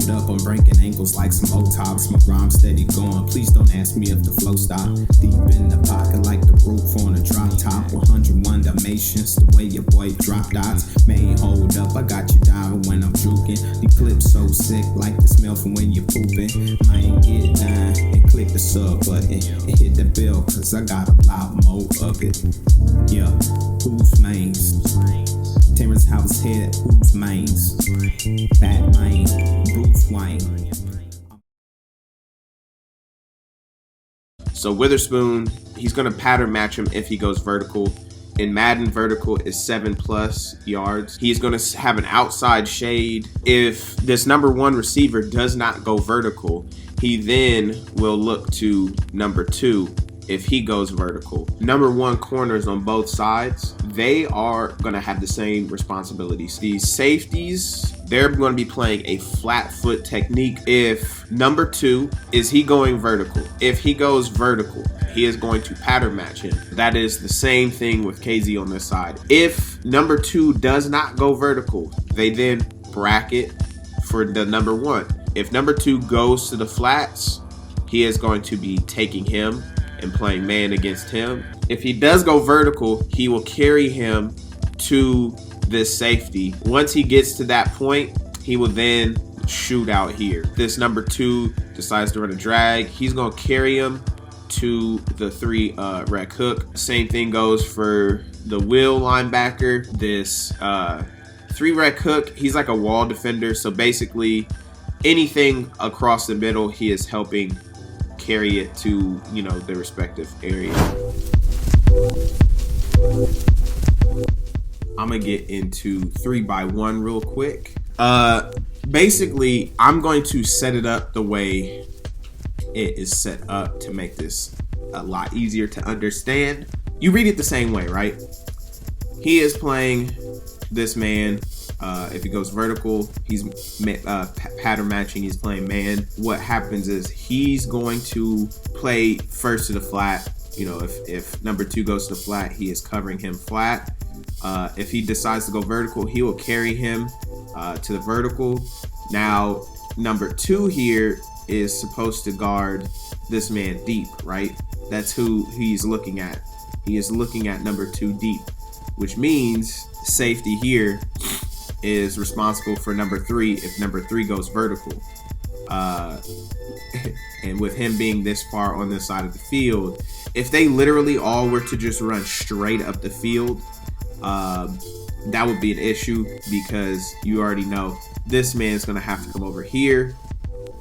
Hold up, I'm breaking ankles like some old tops. My rhyme steady going. Please don't ask me if the flow stop. Deep in the pocket like the roof on a drop top. 101 Dalmatians, the way your boy drop dots. Man, hold up, I got you down when I'm juking. The clips so sick like the smell from when you're pooping. Man, get down and click the sub button and hit the bell, cause I got a lot more of it. Yeah, who's mains? Terrence House head, who's mains? Batman, Bruce Wayne. So Witherspoon, he's going to pattern match him if he goes vertical. In Madden, vertical is 7+ yards. He's going to have an outside shade. If this number 1 receiver does not go vertical, he then will look to number 2 if he goes vertical. Number 1 corners on both sides, they are going to have the same responsibilities. These safeties, they're going to be playing a flat foot technique. If number 2, is he going vertical? If he goes vertical, he is going to pattern match him. That is the same thing with KZ on this side. If number 2 does not go vertical, they then bracket for the number 1. If number 2 goes to the flats, he is going to be taking him and playing man against him. If he does go vertical, he will carry him to this safety. Once he gets to that point, he will then shoot out here. This number 2 decides to run a drag. He's gonna carry him to the 3 rec hook. Same thing goes for the wheel linebacker. This 3 rec hook, he's like a wall defender. So basically anything across the middle, he is helping carry it to, you know, the respective area. I'm gonna get into 3x1 real quick. Basically, I'm going to set it up the way it is set up to make this a lot easier to understand. You read it the same way, right? He is playing this man. If he goes vertical, he's pattern matching, he's playing man. What happens is he's going to play first to the flat. You know, if number 2 goes to the flat, he is covering him flat. If he decides to go vertical, he will carry him to the vertical. Now, number 2 here is supposed to guard this man deep, right? That's who he's looking at. He is looking at number 2 deep, which means safety here is responsible for number 3 if number 3 goes vertical. And with him being this far on this side of the field, if they literally all were to just run straight up the field, that would be an issue, because you already know this man's gonna have to come over here,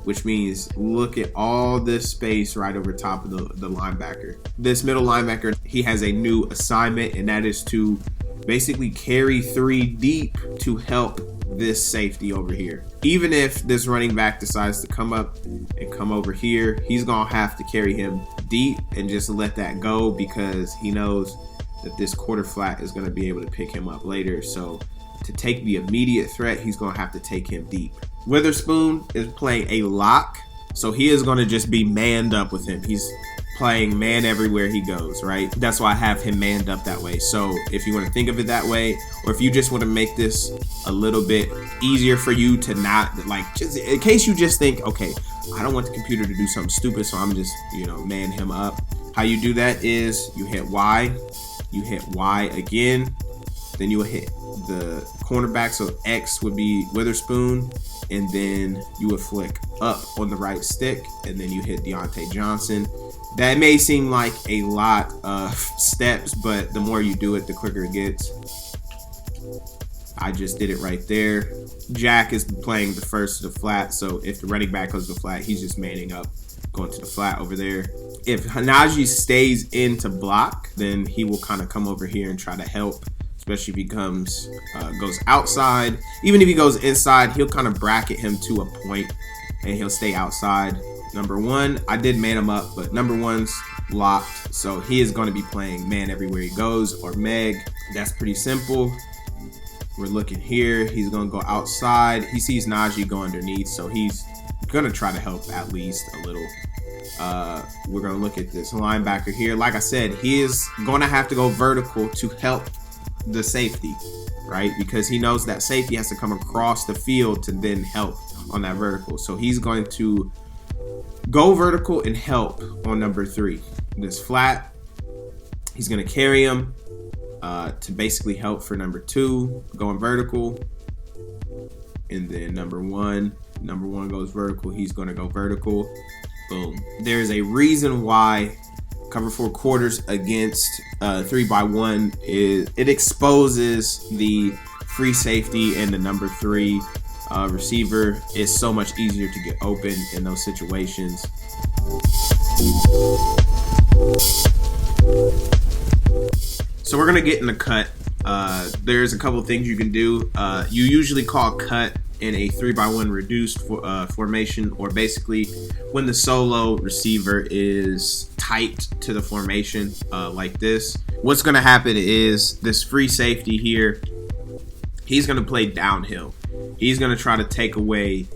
which means look at all this space right over top of the linebacker. This middle linebacker, he has a new assignment, and that is to basically carry 3 deep to help this safety over here. Even if this running back decides to come up and come over here, he's gonna have to carry him deep and just let that go, because he knows that this quarter flat is gonna be able to pick him up later. So to take the immediate threat, he's gonna have to take him deep. Witherspoon is playing a lock, so he is gonna just be manned up with him. He's playing man everywhere he goes, right? That's why I have him manned up that way. So if you want to think of it that way, or if you just want to make this a little bit easier for you to not, like, just in case you just think, okay, I don't want the computer to do something stupid, so I'm just, you know, man him up. How you do that is you hit Y, you hit Y again, then you will hit the cornerback, so X would be Witherspoon, and then you would flick up on the right stick, and then you hit Deontay Johnson. That may seem like a lot of steps, but the more you do it, the quicker it gets. I just did it right there. Jack is playing the first to the flat, so if the running back goes to the flat, he's just manning up, going to the flat over there. If Najee stays in to block, then he will kind of come over here and try to help, especially if he goes outside. Even if he goes inside, he'll kind of bracket him to a point, and he'll stay outside. Number 1, I did man him up, but number 1's locked, so he is going to be playing man everywhere he goes, or Meg. That's pretty simple. We're looking here. He's going to go outside. He sees Najee go underneath, so he's going to try to help at least a little. We're going to look at this linebacker here. Like I said, he is going to have to go vertical to help the safety, right? Because he knows that safety has to come across the field to then help. on that vertical. So he's going to go vertical and help on number 3. This flat, he's going to carry him to basically help for number 2 going vertical. And then number one goes vertical, he's going to go vertical. Boom. There's a reason why cover 4 quarters against 3x1 is it exposes the free safety and the number 3 receiver. Is so much easier to get open in those situations. So we're gonna get in the cut. There's a couple things you can do. You usually call cut in a 3x1 reduced formation, or basically when the solo receiver is tight to the formation like this. What's going to happen is this free safety here, he's going to play downhill. He's going to try to take away,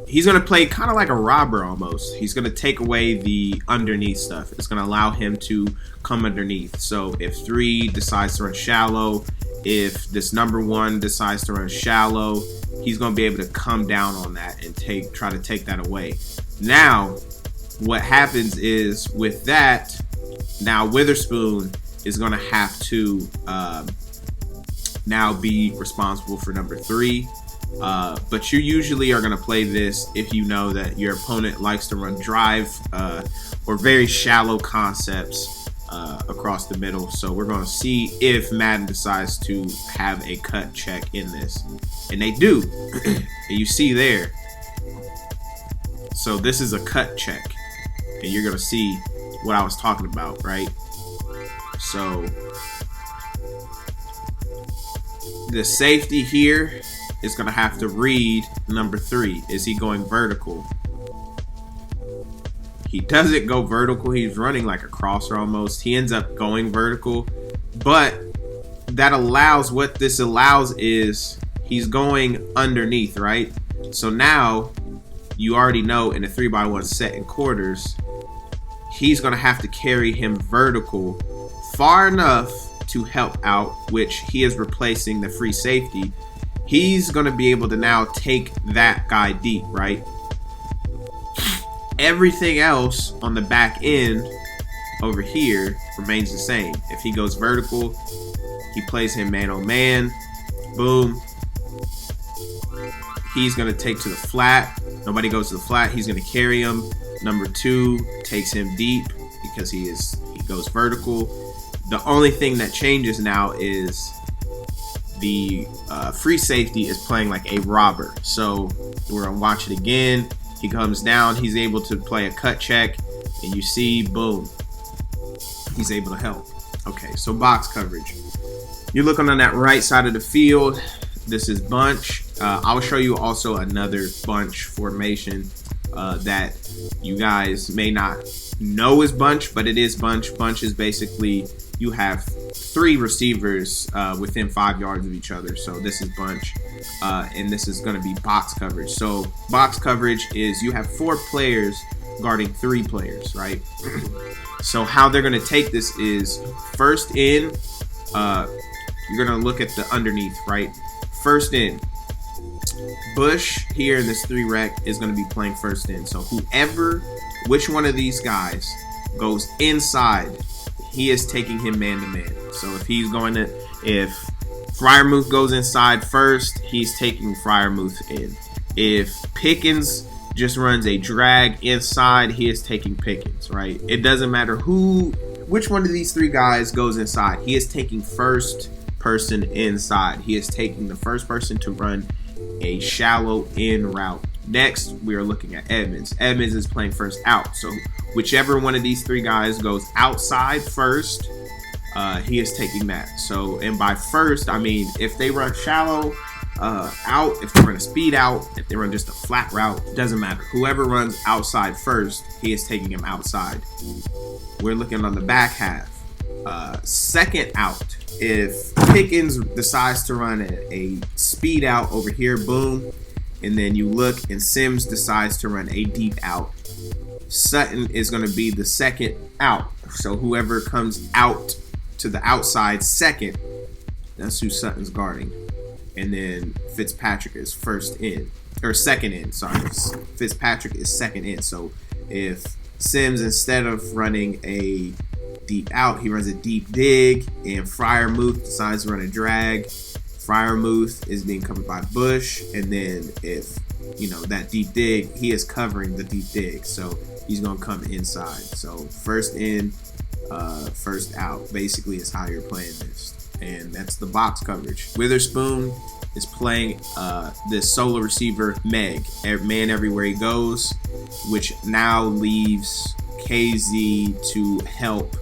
he's going to play kind of like a robber almost. He's going to take away the underneath stuff. It's going to allow him to come underneath. So if 3 decides to run shallow, if this number 1 decides to run shallow, he's going to be able to come down on that and try to take that away. Now, what happens is with that, now Witherspoon is going to have to now be responsible for number 3. But you usually are going to play this if you know that your opponent likes to run drive or very shallow concepts across the middle. So we're going to see if Madden decides to have a cut check in this, and they do. And you see there, so this is a cut check, and you're going to see what I was talking about, right? So the safety here is going to have to read number 3. Is he going vertical? He doesn't go vertical. He's running like a crosser almost. He ends up going vertical. But that allows, what this allows is he's going underneath, right? So now you already know in a 3x1 set in quarters, he's going to have to carry him vertical far enough to help out, which he is replacing the free safety. He's going to be able to now take that guy deep, right? Everything else on the back end over here remains the same. If he goes vertical, he plays him man on man. Boom. He's going to take to the flat. Nobody goes to the flat. He's going to carry him. Number 2 takes him deep because he goes vertical. The only thing that changes now is the free safety is playing like a robber. So we're going to watch it again. He comes down, he's able to play a cut check, and you see, boom, he's able to help. Okay, so box coverage. You're looking on that right side of the field. This is bunch. I'll show you also another bunch formation that you guys may not know is bunch, but it is bunch. Bunch is basically you have 3 receivers within 5 yards of each other. So this is bunch, and this is going to be box coverage. So box coverage is you have 4 players guarding 3 players, right? So how they're going to take this is first in, you're going to look at the underneath, right? First in, Bush here in this 3 rec is going to be playing first in. So which one of these guys goes inside, he is taking him man to man. So if Freiermuth goes inside first, he's taking Freiermuth in. If Pickens just runs a drag inside, he is taking Pickens, right? It doesn't matter which one of these 3 guys goes inside. He is taking first person inside. He is taking the first person to run a shallow in route. Next, we are looking at Edmonds. Edmonds is playing first out. So whichever one of these 3 guys goes outside first, he is taking that. So, and by first, I mean, if they run shallow out, if they run a speed out, if they run just a flat route, doesn't matter. Whoever runs outside first, he is taking him outside. We're looking on the back half. Second out. If Pickens decides to run a speed out over here, boom, and then you look and Sims decides to run a deep out, Sutton is going to be the second out. So whoever comes out to the outside second, that's who Sutton's guarding. and then Fitzpatrick is first in, or second in, sorry. Fitzpatrick is second in. So if Sims, instead of running a deep out, he runs a deep dig, and Freiermuth decides to run a drag. Freiermuth is being covered by Bush, and then if, you know, that deep dig, he is covering the deep dig, so he's going to come inside. So first in, first out, basically is how you're playing this, and that's the box coverage. Witherspoon is playing this solo receiver Meg, man everywhere he goes, which now leaves KZ to help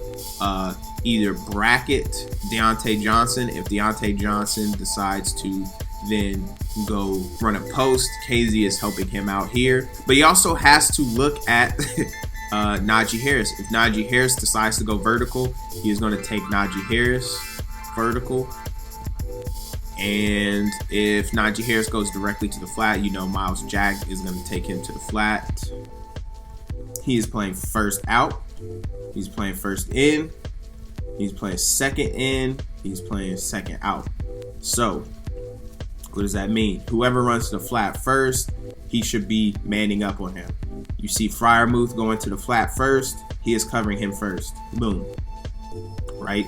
either bracket Deontay Johnson. If Deontay Johnson decides to then go run a post, KZ is helping him out here. But he also has to look at Najee Harris. If Najee Harris decides to go vertical, he is going to take Najee Harris vertical. And if Najee Harris goes directly to the flat, you know Miles Jack is going to take him to the flat. He is playing first out. He's playing first in. He's playing second in. He's playing second out. So what does that mean? Whoever runs to the flat first, he should be manning up on him. You see Freiermuth going to the flat first. He is covering him first. Boom. Right?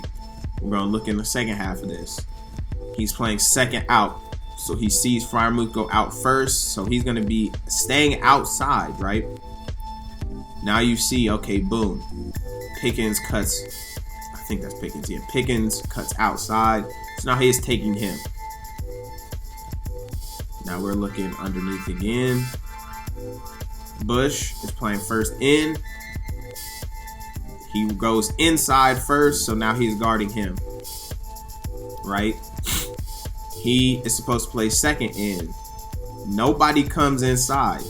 We're going to look in the second half of this. He's playing second out. So he sees Freiermuth go out first. So he's going to be staying outside, right? Now you see, okay, boom. Pickens cuts, I think that's Pickens. Yeah, Pickens cuts outside. So now he is taking him. Now we're looking underneath again. Bush is playing first in. He goes inside first, so now he's guarding him. Right? He is supposed to play second in. Nobody comes inside,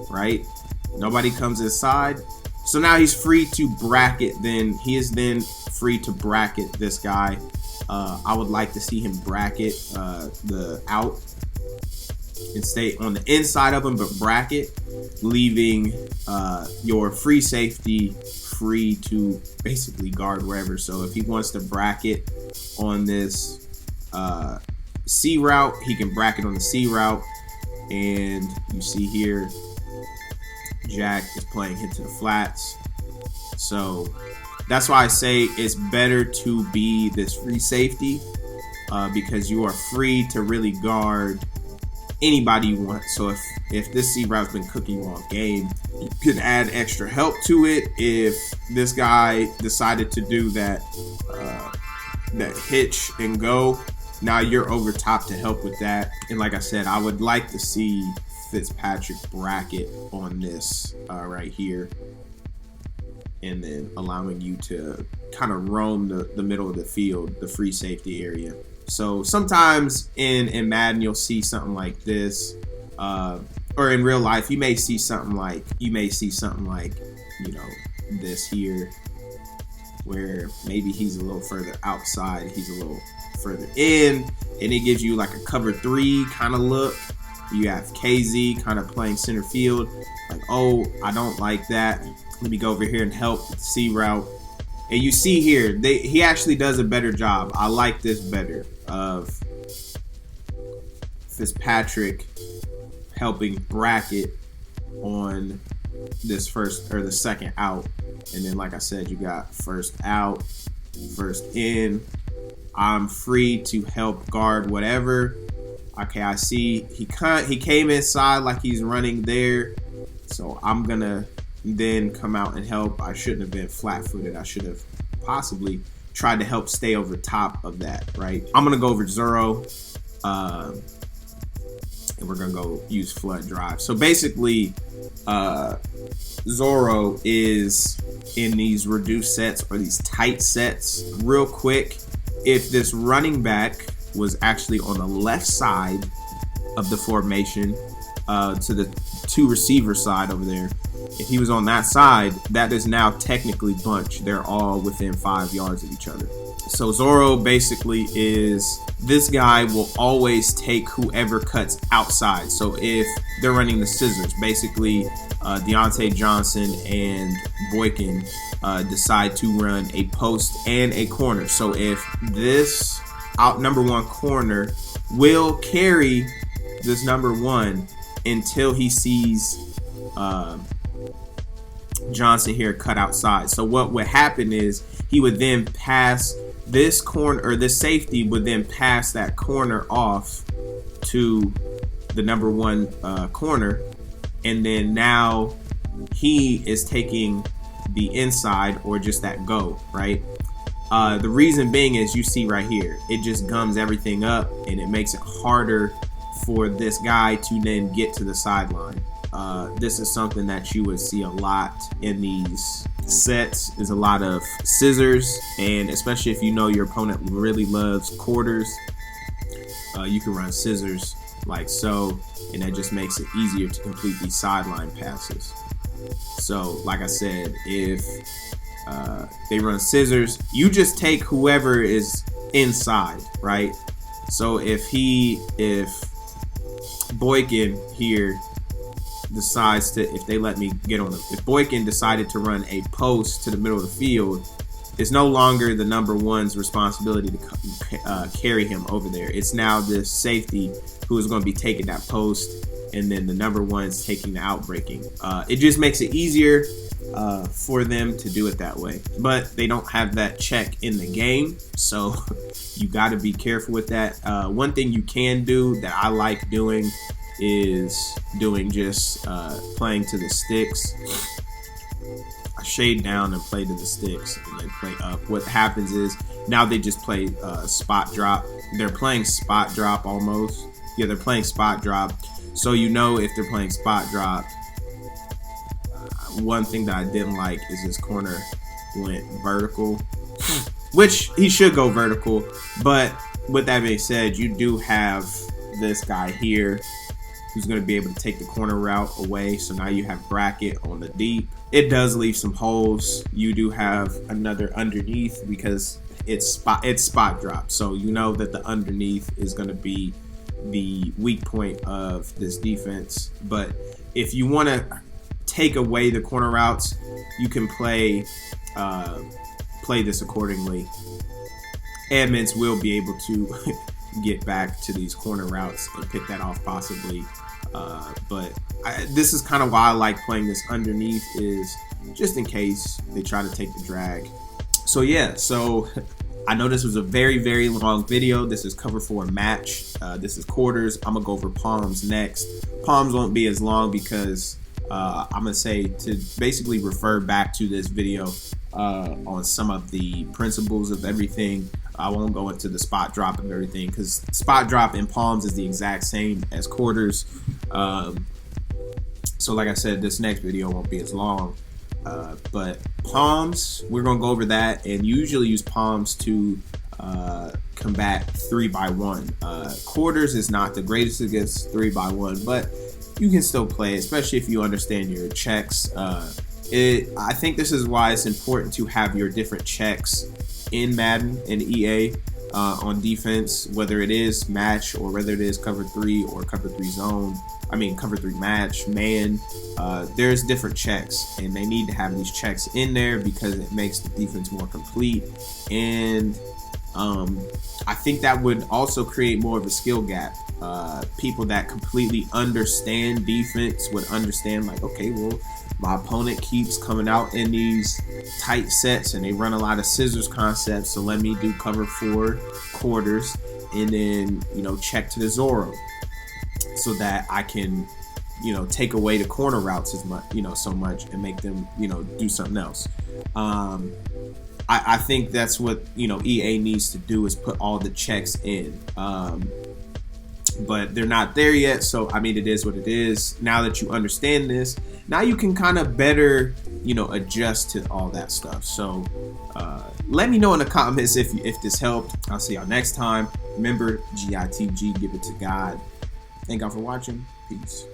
right? Nobody comes inside. So now he's free to bracket. Then he is then free to bracket this guy. I would like to see him bracket the out and stay on the inside of him, but bracket, leaving your free safety free to basically guard wherever. So if he wants to bracket on this C route, he can bracket on the C route. And you see here, Jack is playing hit to the flats. So that's why I say it's better to be this free safety because you are free to really guard anybody you want. So if this C route's been cooking you all game, you can add extra help to it. If this guy decided to do that hitch and go, now you're over top to help with that. And like I said, I would like to see Fitzpatrick bracket on this right here, and then allowing you to kind of roam the middle of the field, the free safety area. So sometimes in Madden you'll see something like this, or in real life you may see something like you know, this here, where maybe he's a little further outside, he's a little further in, and it gives you like a cover 3 kind of look. You have KZ kind of playing center field, like, oh, I don't like that, let me go over here and help with the C route. And you see here, he actually does a better job. I like this better, of Fitzpatrick helping bracket on this first or the second out. And then, like I said, you got first out, first in. I'm free to help guard whatever. Okay, I see he came inside like he's running there. So I'm going to then come out and help. I shouldn't have been flat-footed. I should have possibly tried to help stay over top of that, right? I'm going to go over Zorro. And we're going to go use flood drive. So basically, Zorro is in these reduced sets or these tight sets. Real quick, if this running back was actually on the left side of the formation to the 2 receiver side over there, if he was on that side, that is now technically bunch. They're all within 5 yards of each other. So Zorro basically is, this guy will always take whoever cuts outside. So if they're running the scissors, basically Deontay Johnson and Boykin decide to run a post and a corner. So if this number one corner will carry this number one until he sees Johnson here cut outside. So what would happen is he would then pass this corner, or this safety would then pass that corner off to the number one corner, and then now he is taking the inside or just that go, right? The reason being is, you see right here, it just gums everything up and it makes it harder for this guy to then get to the sideline. This is something that you would see a lot in these sets, is a lot of scissors, and especially if you know your opponent really loves quarters, you can run scissors like so, and that just makes it easier to complete these sideline passes. So like I said, if they run scissors, you just take whoever is inside, right? So if Boykin here decides to, if they let me get on them, if Boykin decided to run a post to the middle of the field, it's no longer the number one's responsibility to carry him over there. It's now this safety who is going to be taking that post, and then the number one's taking the outbreaking. It just makes it easier for them to do it that way, but they don't have that check in the game, so you got to be careful with that. One thing you can do that I like doing is doing just playing to the sticks. I shade down and play to the sticks and then play up. What happens is now they just play spot drop. They're playing spot drop almost. Yeah, they're playing spot drop. So you know if they're playing spot drop. One thing that I didn't like is this corner went vertical, which he should go vertical. But with that being said, you do have this guy here who's going to be able to take the corner route away. So now you have bracket on the deep. It does leave some holes. You do have another underneath because it's spot drop. So you know that the underneath is going to be the weak point of this defense. But if you want to take away the corner routes, you can play this accordingly. Edmonds will be able to get back to these corner routes and pick that off possibly. But this is kind of why I like playing this underneath, is just in case they try to take the drag. So yeah, so I know this was a very, very long video. This is cover for a match. This is quarters. I'm gonna go over palms next. Palms won't be as long because I'm gonna say to basically refer back to this video on some of the principles of everything. I won't go into the spot drop and everything because spot drop in palms is the exact same as quarters. So like I said, this next video won't be as long. But palms, we're gonna go over that, and usually use palms to combat 3x1. Quarters is not the greatest against 3x1, but you can still play, especially if you understand your checks. I think this is why it's important to have your different checks in Madden and EA on defense, whether it is match or whether it is cover 3 or cover 3 zone. I mean cover 3 match, man. There's different checks, and they need to have these checks in there because it makes the defense more complete. And I think that would also create more of a skill gap. People that completely understand defense would understand, like, okay, well, my opponent keeps coming out in these tight sets and they run a lot of scissors concepts, so let me do cover 4 quarters and then, you know, check to the Zorro so that I can, you know, take away the corner routes as much, you know, so much, and make them, you know, do something else. I think that's what, you know, EA needs to do, is put all the checks in. But they're not there yet, so I mean, it is what it is. Now that you understand this, now you can kind of better, you know, adjust to all that stuff. So let me know in the comments if this helped. I'll see y'all next time. Remember, GITG, give it to God. Thank y'all for watching. Peace.